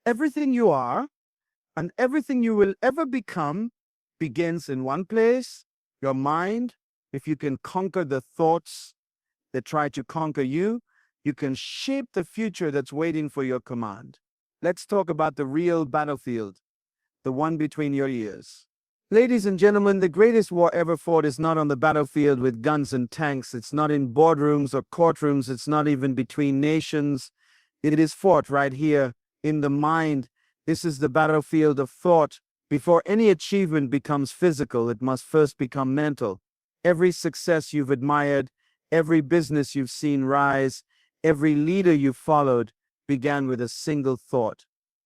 Everything you are and everything you will ever become begins in one place, your mind. If you can conquer the thoughts that try to conquer you, you can shape the future that's waiting for your command. Let's talk about the real battlefield, the one between your ears. Ladies and gentlemen, the greatest war ever fought is not on the battlefield with guns and tanks. It's not in boardrooms or courtrooms. It's not even between nations. It is fought right here in the mind. This is the battlefield of thought. Before any achievement becomes physical, it must first become mental. Every success you've admired, every business you've seen rise, every leader you've followed began with a single thought.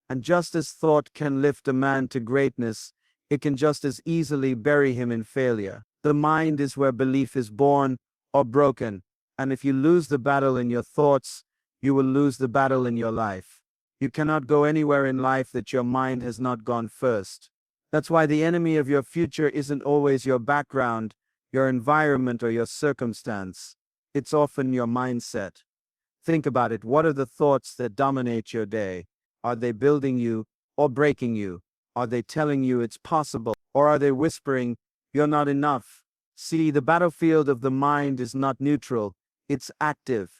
And just as thought can lift a man to greatness, it can just as easily bury him in failure. The mind is where belief is born or broken. And if you lose the battle in your thoughts, you will lose the battle in your life. You cannot go anywhere in life that your mind has not gone first. That's why the enemy of your future isn't always your background, your environment, or your circumstance. It's often your mindset. Think about it. What are the thoughts that dominate your day? Are they building you or breaking you? Are they telling you it's possible? Or are they whispering, you're not enough? See, the battlefield of the mind is not neutral, it's active.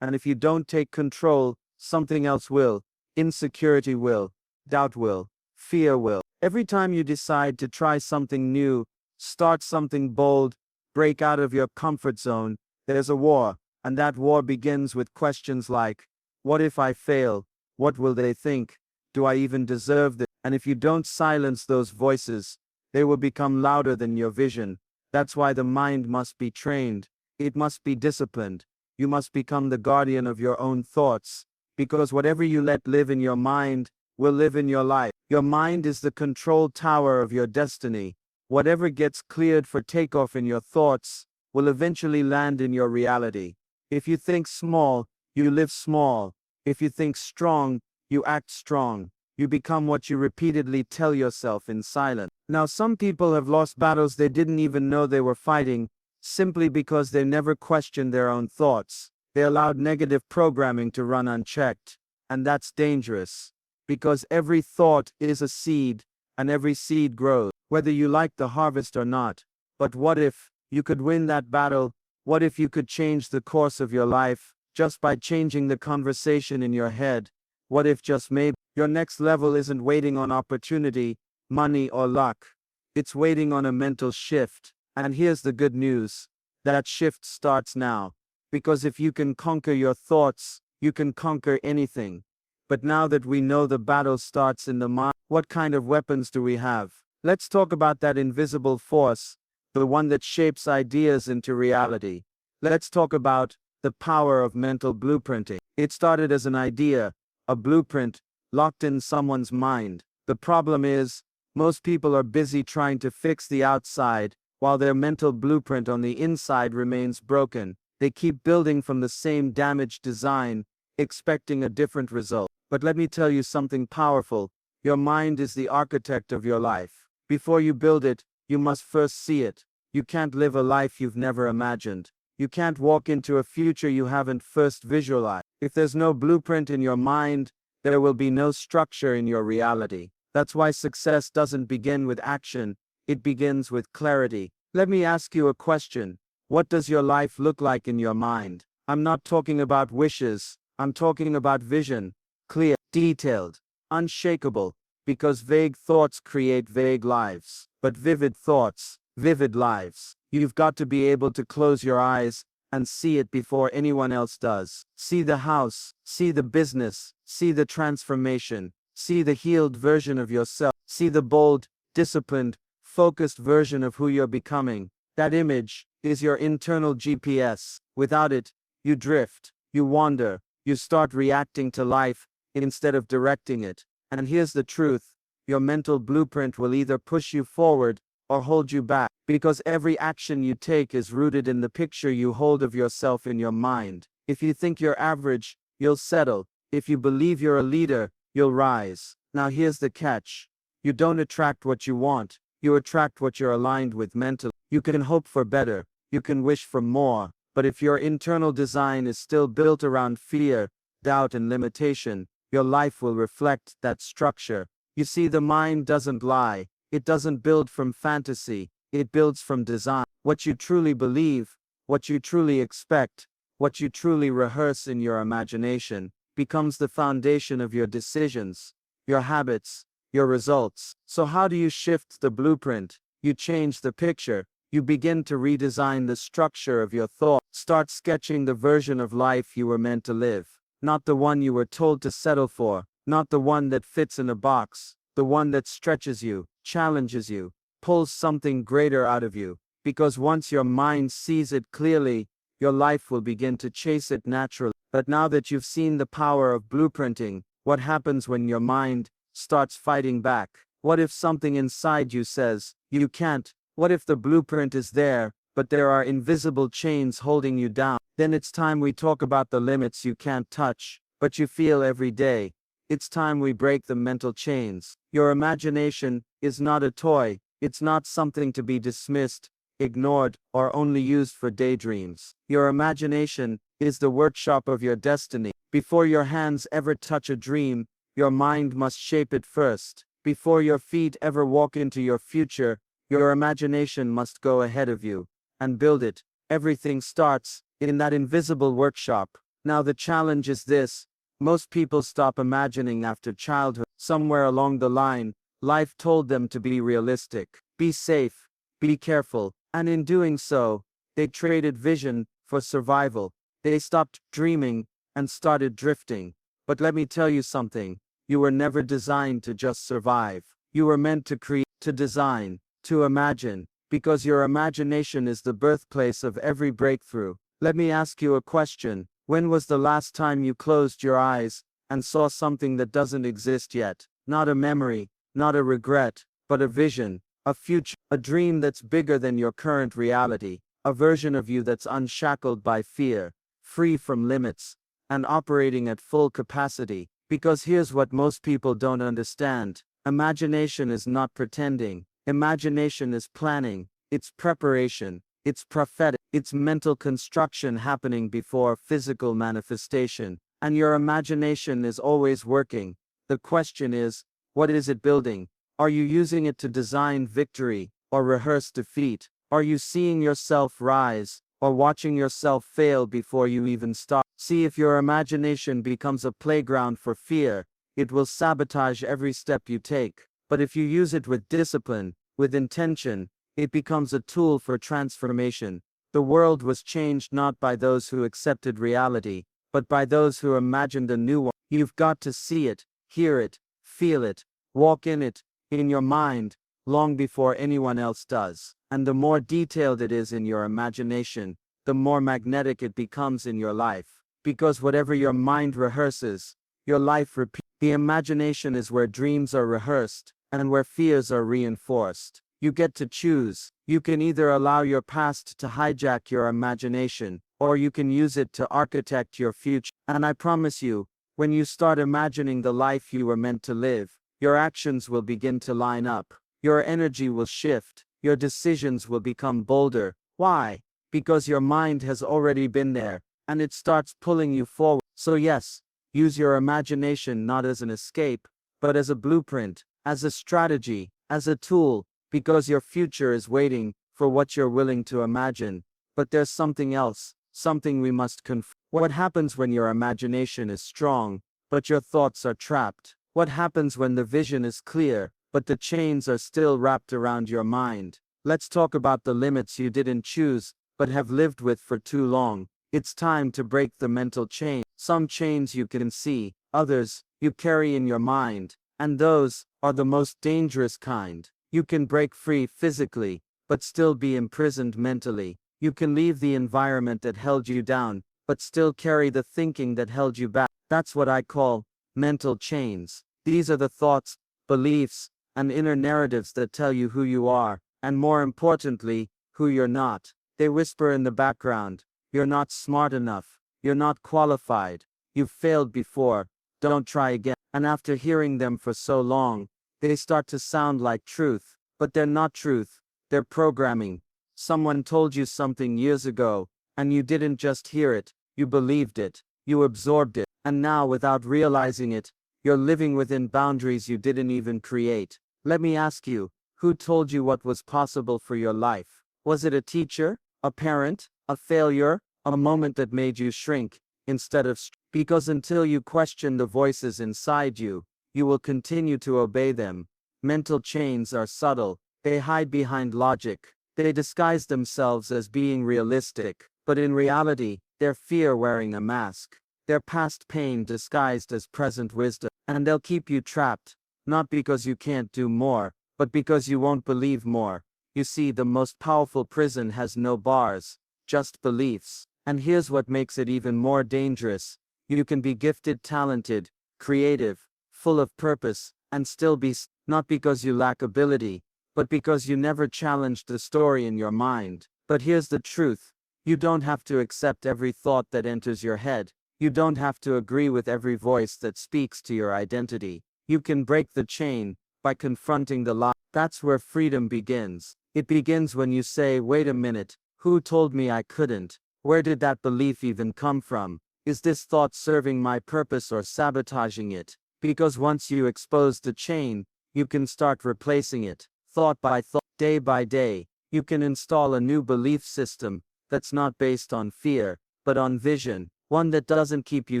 And if you don't take control, something else will. Insecurity will. Doubt will. Fear will. Every time you decide to try something new, start something bold, break out of your comfort zone, there's a war. And that war begins with questions like, what if I fail? What will they think? Do I even deserve this? And if you don't silence those voices, they will become louder than your vision. That's why the mind must be trained. It must be disciplined. You must become the guardian of your own thoughts. Because whatever you let live in your mind will live in your life. Your mind is the control tower of your destiny. Whatever gets cleared for takeoff in your thoughts will eventually land in your reality. If you think small, you live small. If you think strong, you act strong. You become what you repeatedly tell yourself in silence. Now, some people have lost battles they didn't even know they were fighting, simply because they never questioned their own thoughts. They allowed negative programming to run unchecked. And that's dangerous. Because every thought is a seed, and every seed grows, whether you like the harvest or not. But what if you could win that battle? What if you could change the course of your life just by changing the conversation in your head? What if just maybe your next level isn't waiting on opportunity, money, or luck? It's waiting on a mental shift. And here's the good news. That shift starts now. Because if you can conquer your thoughts, you can conquer anything. But now that we know the battle starts in the mind, what kind of weapons do we have? Let's talk about that invisible force, the one that shapes ideas into reality. Let's talk about the power of mental blueprinting. It started as an idea, a blueprint, locked in someone's mind. The problem is, most people are busy trying to fix the outside, while their mental blueprint on the inside remains broken. They keep building from the same damaged design, expecting a different result. But let me tell you something powerful. Your mind is the architect of your life. Before you build it, you must first see it. You can't live a life you've never imagined. You can't walk into a future you haven't first visualized. If there's no blueprint in your mind, there will be no structure in your reality. That's why success doesn't begin with action, it begins with clarity. Let me ask you a question. What does your life look like in your mind? I'm not talking about wishes, I'm talking about vision. Clear, detailed, unshakable, because vague thoughts create vague lives. But vivid thoughts, vivid lives. You've got to be able to close your eyes and see it before anyone else does. See the house, see the business, see the transformation, see the healed version of yourself, see the bold, disciplined, focused version of who you're becoming. That image is your internal GPS. Without it, you drift, you wander, you start reacting to life instead of directing it. And here's the truth. Your mental blueprint will either push you forward or hold you back, because every action you take is rooted in the picture you hold of yourself in your mind. If you think you're average, you'll settle. If you believe you're a leader, you'll rise. Now here's the catch. You don't attract what you want, you attract what you're aligned with mentally. You can hope for better, you can wish for more, but if your internal design is still built around fear, doubt, and limitation, your life will reflect that structure. You see, the mind doesn't lie. It doesn't build from fantasy. It builds from design. What you truly believe, what you truly expect, what you truly rehearse in your imagination, becomes the foundation of your decisions, your habits, your results. So how do you shift the blueprint? You change the picture. You begin to redesign the structure of your thought. Start sketching the version of life you were meant to live. Not the one you were told to settle for. Not the one that fits in a box. The one that stretches you, challenges you, pulls something greater out of you. Because once your mind sees it clearly, your life will begin to chase it naturally. But now that you've seen the power of blueprinting, what happens when your mind starts fighting back? What if something inside you says, you can't? What if the blueprint is there, but there are invisible chains holding you down? Then it's time we talk about the limits you can't touch, but you feel every day. It's time we break the mental chains. Your imagination is not a toy. It's not something to be dismissed, ignored, or only used for daydreams. Your imagination is the workshop of your destiny. Before your hands ever touch a dream, your mind must shape it first. Before your feet ever walk into your future, your imagination must go ahead of you and build it. Everything starts in that invisible workshop. Now the challenge is this: most people stop imagining after childhood. Somewhere along the line, life told them to be realistic, be safe, be careful, and in doing so, they traded vision for survival. They stopped dreaming and started drifting. But let me tell you something: you were never designed to just survive. You were meant to create, to design, to imagine, because your imagination is the birthplace of every breakthrough. Let me ask you a question. When was the last time you closed your eyes and saw something that doesn't exist yet? Not a memory, not a regret, but a vision, a future, a dream that's bigger than your current reality, a version of you that's unshackled by fear, free from limits, and operating at full capacity. Because here's what most people don't understand: imagination is not pretending. Imagination is planning, it's preparation, it's prophetic, it's mental construction happening before physical manifestation. And your imagination is always working. The question is, what is it building? Are you using it to design victory or rehearse defeat? Are you seeing yourself rise or watching yourself fail before you even start? See, if your imagination becomes a playground for fear, it will sabotage every step you take. But if you use it with discipline, with intention, it becomes a tool for transformation. The world was changed not by those who accepted reality, but by those who imagined a new one. You've got to see it, hear it, feel it, walk in it, in your mind, long before anyone else does. And the more detailed it is in your imagination, the more magnetic it becomes in your life. Because whatever your mind rehearses, your life repeats. The imagination is where dreams are rehearsed, and where fears are reinforced. You get to choose. You can either allow your past to hijack your imagination, or you can use it to architect your future. And I promise you, when you start imagining the life you were meant to live, your actions will begin to line up. Your energy will shift. Your decisions will become bolder. Why? Because your mind has already been there, and it starts pulling you forward. So yes, use your imagination not as an escape, but as a blueprint, as a strategy, as a tool, because your future is waiting for what you're willing to imagine. But there's something else, something we must confront. What happens when your imagination is strong, but your thoughts are trapped? What happens when the vision is clear, but the chains are still wrapped around your mind? Let's talk about the limits you didn't choose, but have lived with for too long. It's time to break the mental chain. Some chains you can see, others you carry in your mind, and those are the most dangerous kind. You can break free physically, but still be imprisoned mentally. You can leave the environment that held you down, but still carry the thinking that held you back. That's what I call mental chains. These are the thoughts, beliefs, and inner narratives that tell you who you are, and more importantly, who you're not. They whisper in the background: you're not smart enough, you're not qualified, you've failed before, don't try again. And after hearing them for so long, they start to sound like truth, but they're not truth, they're programming. Someone told you something years ago, and you didn't just hear it, you believed it, you absorbed it, and now without realizing it, You're living within boundaries you didn't even create. Let me ask you, who told you what was possible for your life? Was it a teacher, a parent, a failure, a moment that made you shrink instead of because until you question the voices inside you, you will continue to obey them. Mental chains are subtle. They hide behind logic. They disguise themselves as being realistic, but in reality, they're fear wearing a mask. They're past pain disguised as present wisdom, and they'll keep you trapped, not because you can't do more, but because you won't believe more. You see, the most powerful prison has no bars, just beliefs. And here's what makes it even more dangerous. You can be gifted, talented, creative, full of purpose, and still be not because you lack ability, but because you never challenged the story in your mind. But here's the truth. You don't have to accept every thought that enters your head. You don't have to agree with every voice that speaks to your identity. You can break the chain by confronting the lie. That's where freedom begins. It begins when you say, wait a minute, who told me I couldn't? Where did that belief even come from? Is this thought serving my purpose or sabotaging it? Because once you expose the chain, you can start replacing it, thought by thought, day by day. You can install a new belief system that's not based on fear, but on vision, one that doesn't keep you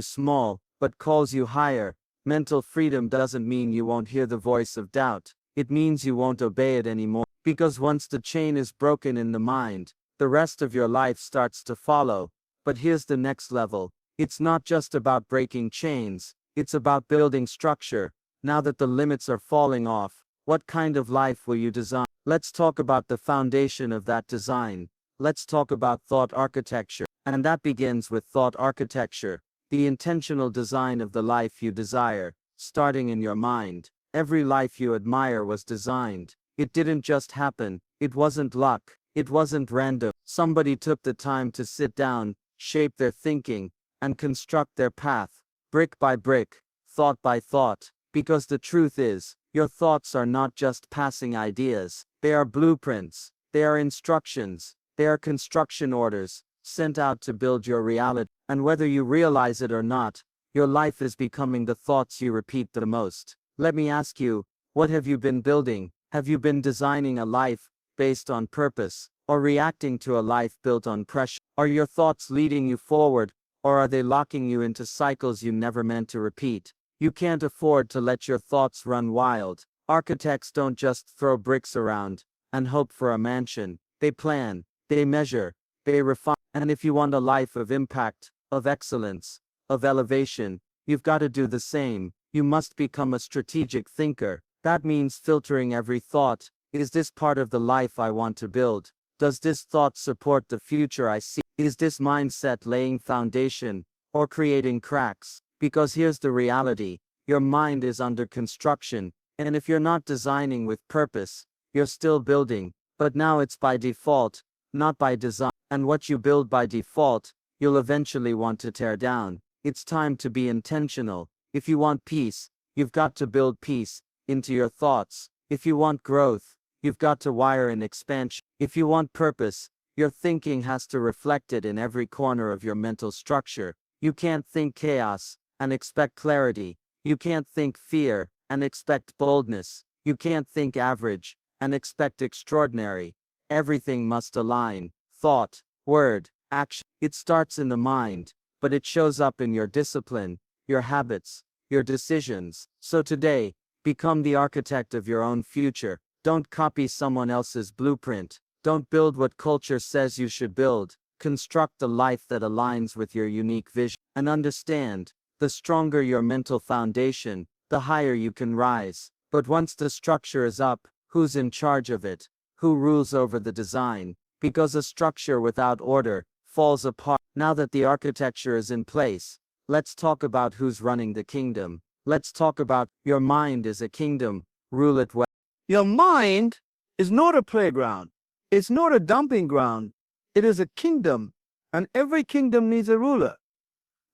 small, but calls you higher. Mental freedom doesn't mean you won't hear the voice of doubt. It means you won't obey it anymore. Because once the chain is broken in the mind, the rest of your life starts to follow. But here's the next level. It's not just about breaking chains, it's about building structure. Now that the limits are falling off, what kind of life will you design? Let's talk about the foundation of that design. Let's talk about thought architecture. And that begins with thought architecture, the intentional design of the life you desire, starting in your mind. Every life you admire was designed. It didn't just happen. It wasn't luck. It wasn't random. Somebody took the time to sit down, shape their thinking, and construct their path, brick by brick, thought by thought. Because the truth is, your thoughts are not just passing ideas. They are blueprints. They are instructions. They are construction orders, sent out to build your reality. And whether you realize it or not, your life is becoming the thoughts you repeat the most. Let me ask you, what have you been building? Have you been designing a life based on purpose, or reacting to a life built on pressure? Are your thoughts leading you forward, or are they locking you into cycles you never meant to repeat? You can't afford to let your thoughts run wild. Architects don't just throw bricks around and hope for a mansion. They plan, they measure, they refine. And if you want a life of impact, of excellence, of elevation, you've got to do the same. You must become a strategic thinker. That means filtering every thought. Is this part of the life I want to build? Does this thought support the future I see? Is this mindset laying foundation or creating cracks? Because here's the reality. Your mind is under construction, and if you're not designing with purpose, you're still building. But now it's by default, not by design. And what you build by default, you'll eventually want to tear down. It's time to be intentional. If you want peace, you've got to build peace into your thoughts. If you want growth, you've got to wire in expansion. If you want purpose, your thinking has to reflect it in every corner of your mental structure. You can't think chaos and expect clarity. You can't think fear and expect boldness. You can't think average and expect extraordinary. Everything must align. Thought, word, action. It starts in the mind, but it shows up in your discipline, your habits, your decisions. So today, become the architect of your own future. Don't copy someone else's blueprint. Don't build what culture says you should build. Construct a life that aligns with your unique vision. And understand, the stronger your mental foundation, the higher you can rise. But once the structure is up, who's in charge of it? Who rules over the design? Because a structure without order falls apart. Now that the architecture is in place, let's talk about who's running the kingdom. Let's talk about your mind is a kingdom. Rule it well. Your mind is not a playground. It's not a dumping ground. It is a kingdom, and every kingdom needs a ruler.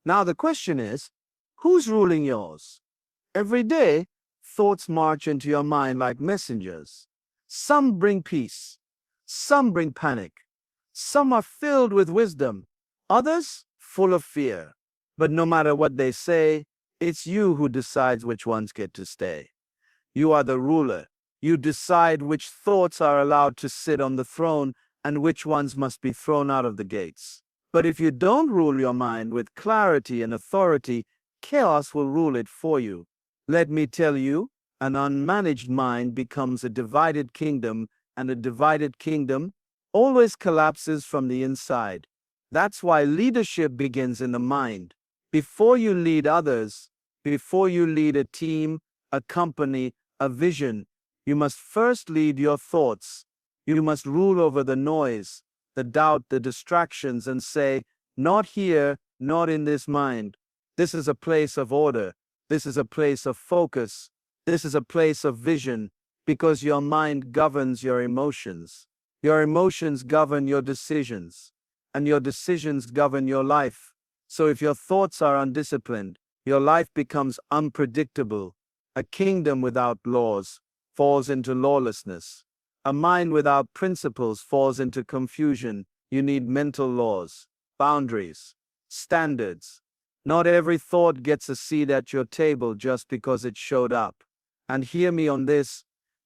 Now the question is, who's ruling yours? Every day, thoughts march into your mind like messengers. Some bring peace. Some bring panic. Some are filled with wisdom. Others, full of fear. But no matter what they say, It's you who decides which ones get to stay. You are the ruler. You decide which thoughts are allowed to sit on the throne and which ones must be thrown out of the gates. But if you don't rule your mind with clarity and authority, chaos will rule it for you. Let me tell you, an unmanaged mind becomes a divided kingdom, and a divided kingdom always collapses from the inside. That's why leadership begins in the mind. Before you lead others, before you lead a team, a company, a vision, you must first lead your thoughts. You must rule over the noise, the doubt, the distractions, and say, not here, not in this mind. This is a place of order. This is a place of focus. This is a place of vision, because your mind governs your emotions. Your emotions govern your decisions, and your decisions govern your life. So if your thoughts are undisciplined, your life becomes unpredictable. A kingdom without laws falls into lawlessness. A mind without principles falls into confusion. You need mental laws, boundaries, standards. Not every thought gets a seat at your table just because it showed up. And hear me on this,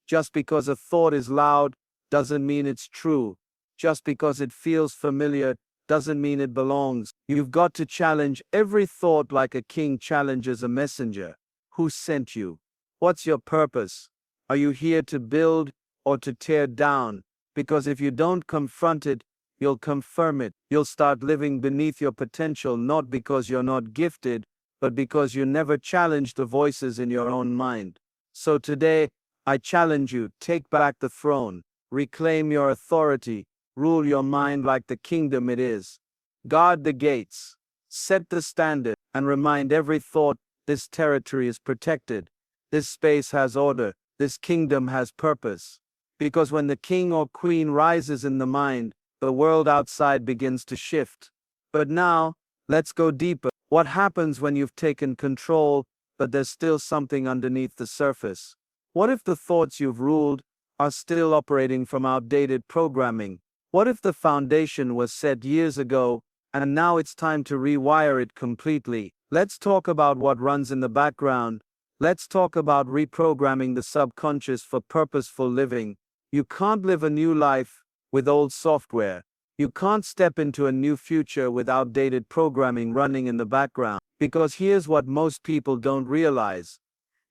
just because a thought is loud doesn't mean it's true. Just because it feels familiar doesn't mean it belongs. You've got to challenge every thought like a king challenges a messenger. Who sent you? What's your purpose? Are you here to build or to tear down? Because if you don't confront it, you'll confirm it. You'll start living beneath your potential, not because you're not gifted, but because you never challenged the voices in your own mind. So today, I challenge you, take back the throne, reclaim your authority, rule your mind like the kingdom it is. Guard the gates, set the standard, and remind every thought this territory is protected. This space has order. This kingdom has purpose. Because when the king or queen rises in the mind, the world outside begins to shift. But now, let's go deeper. What happens when you've taken control, but there's still something underneath the surface? What if the thoughts you've ruled are still operating from outdated programming? What if the foundation was set years ago, and now it's time to rewire it completely? Let's talk about what runs in the background. Let's talk about reprogramming the subconscious for purposeful living. You can't live a new life with old software. You can't step into a new future with outdated programming running in the background. Because here's what most people don't realize.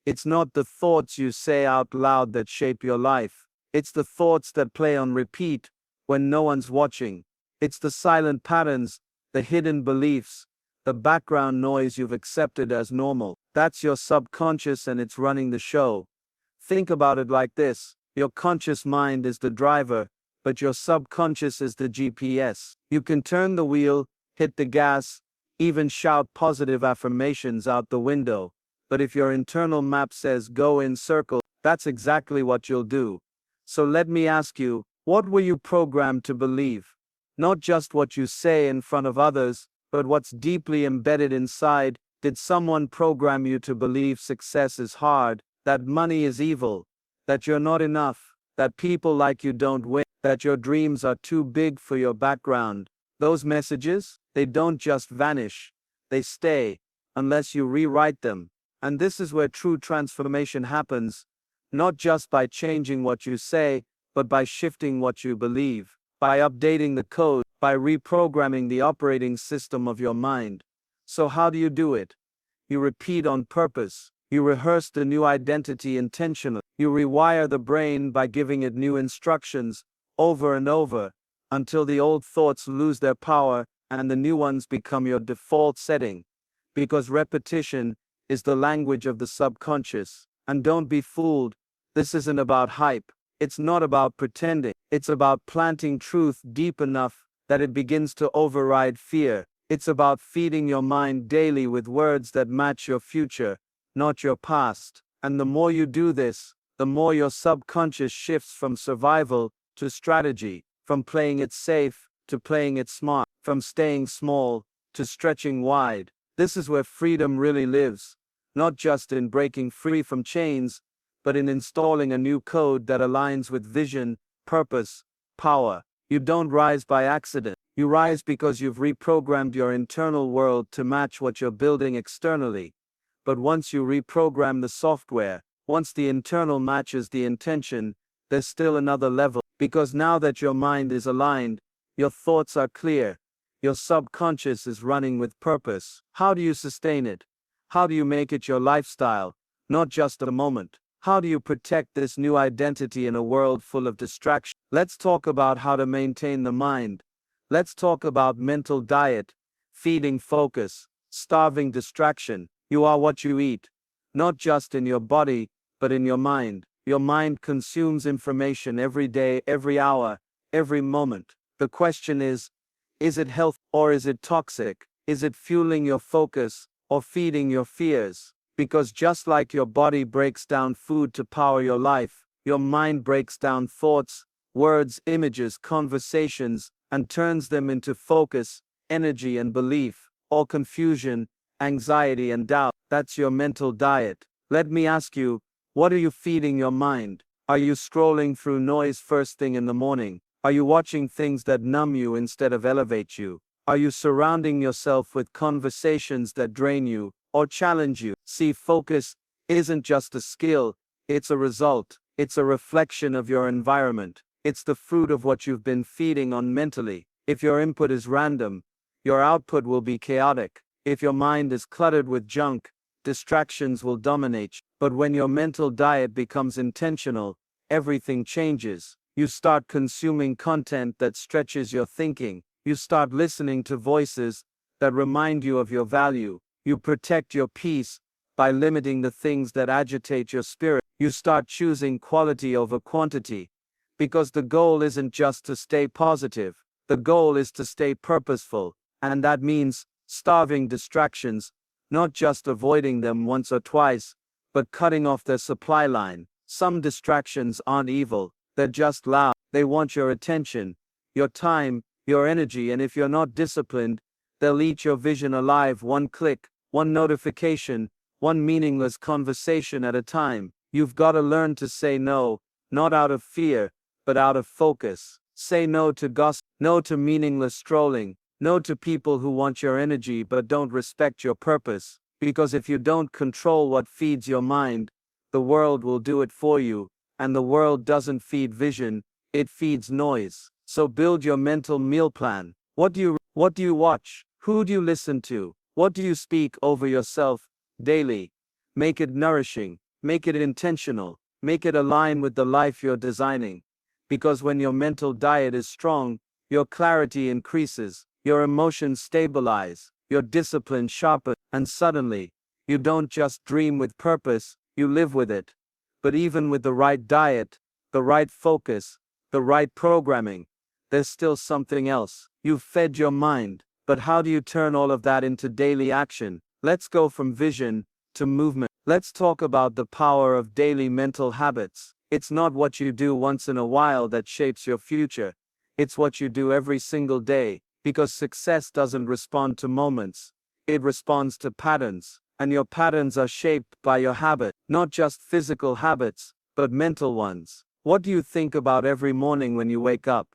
It's not the thoughts you say out loud that shape your life. It's the thoughts that play on repeat when no one's watching. It's the silent patterns, the hidden beliefs, the background noise you've accepted as normal. That's your subconscious, and it's running the show. Think about it like this. Your conscious mind is the driver, but your subconscious is the GPS. You can turn the wheel, hit the gas, even shout positive affirmations out the window. But if your internal map says go in circle, that's exactly what you'll do. So let me ask you, what were you programmed to believe? Not just what you say in front of others, but what's deeply embedded inside. Did someone program you to believe success is hard, that money is evil, that you're not enough, that people like you don't win, that your dreams are too big for your background? Those messages, they don't just vanish, they stay, unless you rewrite them. And this is where true transformation happens, not just by changing what you say, but by shifting what you believe, by updating the code, by reprogramming the operating system of your mind. So how do you do it? You repeat on purpose. You rehearse the new identity intentionally. You rewire the brain by giving it new instructions over and over until the old thoughts lose their power and the new ones become your default setting. Because repetition is the language of the subconscious. And don't be fooled. This isn't about hype. It's not about pretending. It's about planting truth deep enough that it begins to override fear. It's about feeding your mind daily with words that match your future, not your past. And the more you do this, the more your subconscious shifts from survival to strategy, from playing it safe to playing it smart, from staying small to stretching wide. This is where freedom really lives, not just in breaking free from chains, but in installing a new code that aligns with vision, purpose, power. You don't rise by accident. You rise because you've reprogrammed your internal world to match what you're building externally. But once you reprogram the software, once the internal matches the intention, there's still another level. Because now that your mind is aligned, your thoughts are clear, your subconscious is running with purpose. How do you sustain it? How do you make it your lifestyle, not just a moment? How do you protect this new identity in a world full of distraction? Let's talk about how to maintain the mind. Let's talk about mental diet, feeding focus, starving distraction. You are what you eat, not just in your body, but in your mind. Your mind consumes information every day, every hour, every moment. The question is it healthy or is it toxic? Is it fueling your focus or feeding your fears? Because just like your body breaks down food to power your life, your mind breaks down thoughts, words, images, conversations, and turns them into focus, energy, and belief, or confusion, anxiety, and doubt. That's your mental diet. Let me ask you, what are you feeding your mind? Are you scrolling through noise first thing in the morning? Are you watching things that numb you instead of elevate you? Are you surrounding yourself with conversations that drain you or challenge you? See, focus isn't just a skill, it's a result. It's a reflection of your environment. It's the fruit of what you've been feeding on mentally. If your input is random, your output will be chaotic. If your mind is cluttered with junk, distractions will dominate you. But when your mental diet becomes intentional, everything changes. You start consuming content that stretches your thinking. You start listening to voices that remind you of your value. You protect your peace by limiting the things that agitate your spirit. You start choosing quality over quantity. Because the goal isn't just to stay positive, the goal is to stay purposeful. And that means starving distractions, not just avoiding them once or twice, but cutting off their supply line. Some distractions aren't evil, they're just loud. They want your attention, your time, your energy, and if you're not disciplined, they'll eat your vision alive, one click, one notification, one meaningless conversation at a time. You've got to learn to say no, not out of fear, but out of focus. Say no to gossip, no to meaningless strolling, no to people who want your energy but don't respect your purpose. Because if you don't control what feeds your mind, the world will do it for you, and the world doesn't feed vision, it feeds noise. So build your mental meal plan. What do you watch? Who do you listen to? What do you speak over yourself daily? Make it nourishing, make it intentional, make it align with the life you're designing. Because when your mental diet is strong, your clarity increases, your emotions stabilize, your discipline sharpens, and suddenly, you don't just dream with purpose, you live with it. But even with the right diet, the right focus, the right programming, there's still something else. You've fed your mind, but how do you turn all of that into daily action? Let's go from vision to movement. Let's talk about the power of daily mental habits. It's not what you do once in a while that shapes your future. It's what you do every single day, because success doesn't respond to moments. It responds to patterns, and your patterns are shaped by your habit, not just physical habits, but mental ones. What do you think about every morning when you wake up?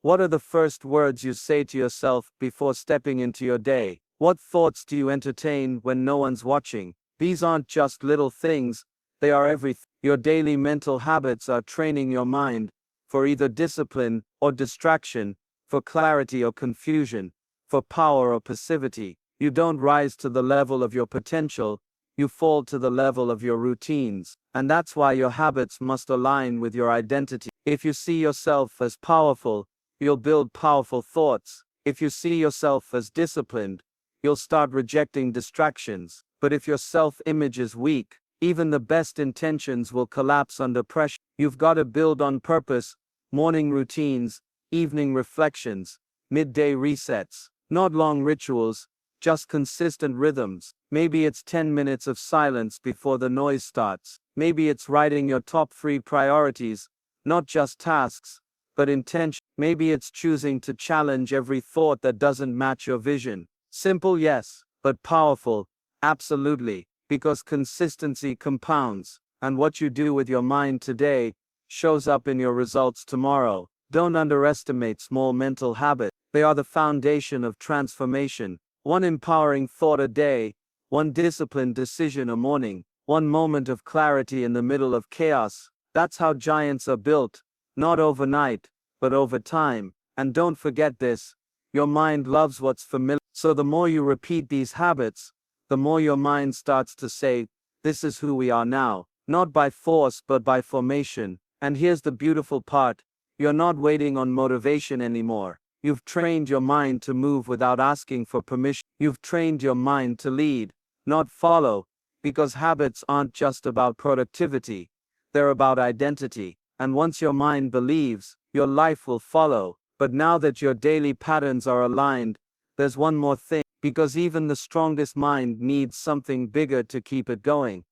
What are the first words you say to yourself before stepping into your day? What thoughts do you entertain when no one's watching? These aren't just little things, they are everything. Your daily mental habits are training your mind for either discipline or distraction, for clarity or confusion, for power or passivity. You don't rise to the level of your potential, you fall to the level of your routines. And that's why your habits must align with your identity. If you see yourself as powerful, you'll build powerful thoughts. If you see yourself as disciplined, you'll start rejecting distractions. But if your self-image is weak, even the best intentions will collapse under pressure. You've got to build on purpose, morning routines, evening reflections, midday resets, not long rituals, just consistent rhythms. Maybe it's 10 minutes of silence before the noise starts. Maybe it's writing your top 3 priorities, not just tasks, but intention. Maybe it's choosing to challenge every thought that doesn't match your vision. Simple, yes, but powerful, absolutely. Because consistency compounds, and what you do with your mind today shows up in your results tomorrow. Don't underestimate small mental habits. They are the foundation of transformation. One empowering thought a day, one disciplined decision a morning, one moment of clarity in the middle of chaos. That's how giants are built, not overnight, but over time. And don't forget this, your mind loves what's familiar. So the more you repeat these habits, the more your mind starts to say, this is who we are now, not by force but by formation. And here's the beautiful part, you're not waiting on motivation anymore. You've trained your mind to move without asking for permission. You've trained your mind to lead, not follow, because habits aren't just about productivity, they're about identity. And once your mind believes, your life will follow. But now that your daily patterns are aligned, there's one more thing, because even the strongest mind needs something bigger to keep it going.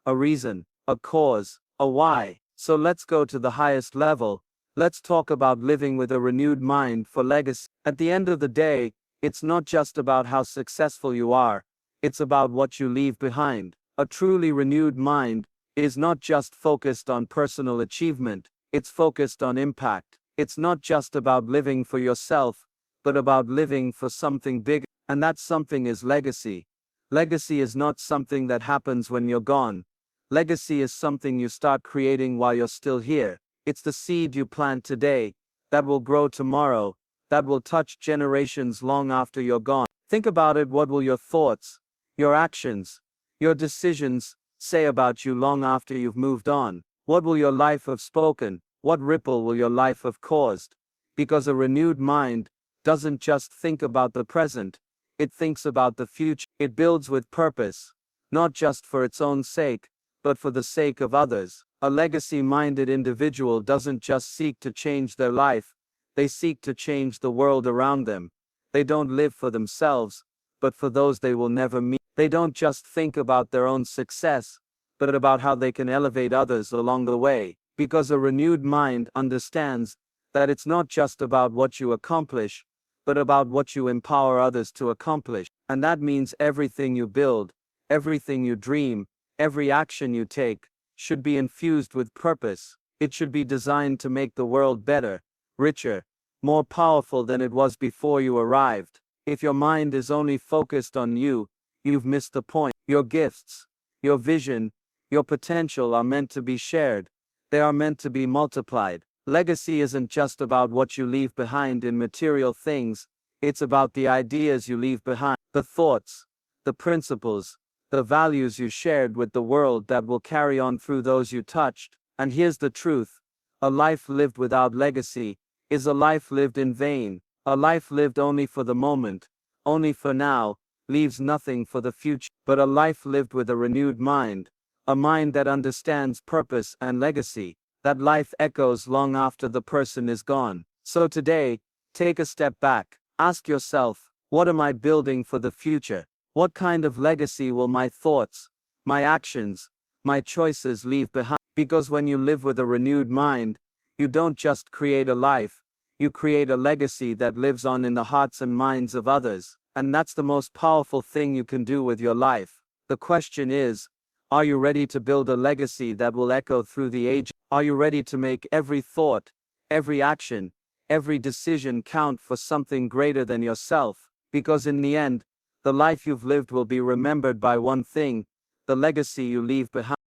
A reason, a cause, a why. So let's go to the highest level. Let's talk about living with a renewed mind for legacy. At the end of the day, it's not just about how successful you are, it's about what you leave behind. A truly renewed mind is not just focused on personal achievement, it's focused on impact. It's not just about living for yourself, but about living for something bigger. And that something is legacy. Legacy is not something that happens when you're gone. Legacy is something you start creating while you're still here. It's the seed you plant today, that will grow tomorrow, that will touch generations long after you're gone. Think about it, what will your thoughts, your actions, your decisions say about you long after you've moved on? What will your life have spoken? What ripple will your life have caused? Because a renewed mind doesn't just think about the present, it thinks about the future. It builds with purpose, not just for its own sake, but for the sake of others. A legacy-minded individual doesn't just seek to change their life, they seek to change the world around them. They don't live for themselves, but for those they will never meet. They don't just think about their own success, but about how they can elevate others along the way. Because a renewed mind understands that it's not just about what you accomplish, but about what you empower others to accomplish. And that means everything you build, everything you dream, every action you take, should be infused with purpose. It should be designed to make the world better, richer, more powerful than it was before you arrived. If your mind is only focused on you, you've missed the point. Your gifts, your vision, your potential are meant to be shared. They are meant to be multiplied. Legacy isn't just about what you leave behind in material things, it's about the ideas you leave behind, the thoughts, the principles, the values you shared with the world that will carry on through those you touched. And here's the truth, a life lived without legacy is a life lived in vain. A life lived only for the moment, only for now, leaves nothing for the future. But a life lived with a renewed mind, a mind that understands purpose and legacy, that life echoes long after the person is gone. So today, take a step back, ask yourself, what am I building for the future? What kind of legacy will my thoughts, my actions, my choices leave behind? Because when you live with a renewed mind, you don't just create a life, you create a legacy that lives on in the hearts and minds of others. And that's the most powerful thing you can do with your life. The question is, are you ready to build a legacy that will echo through the ages? Are you ready to make every thought, every action, every decision count for something greater than yourself? Because in the end, the life you've lived will be remembered by one thing, the legacy you leave behind.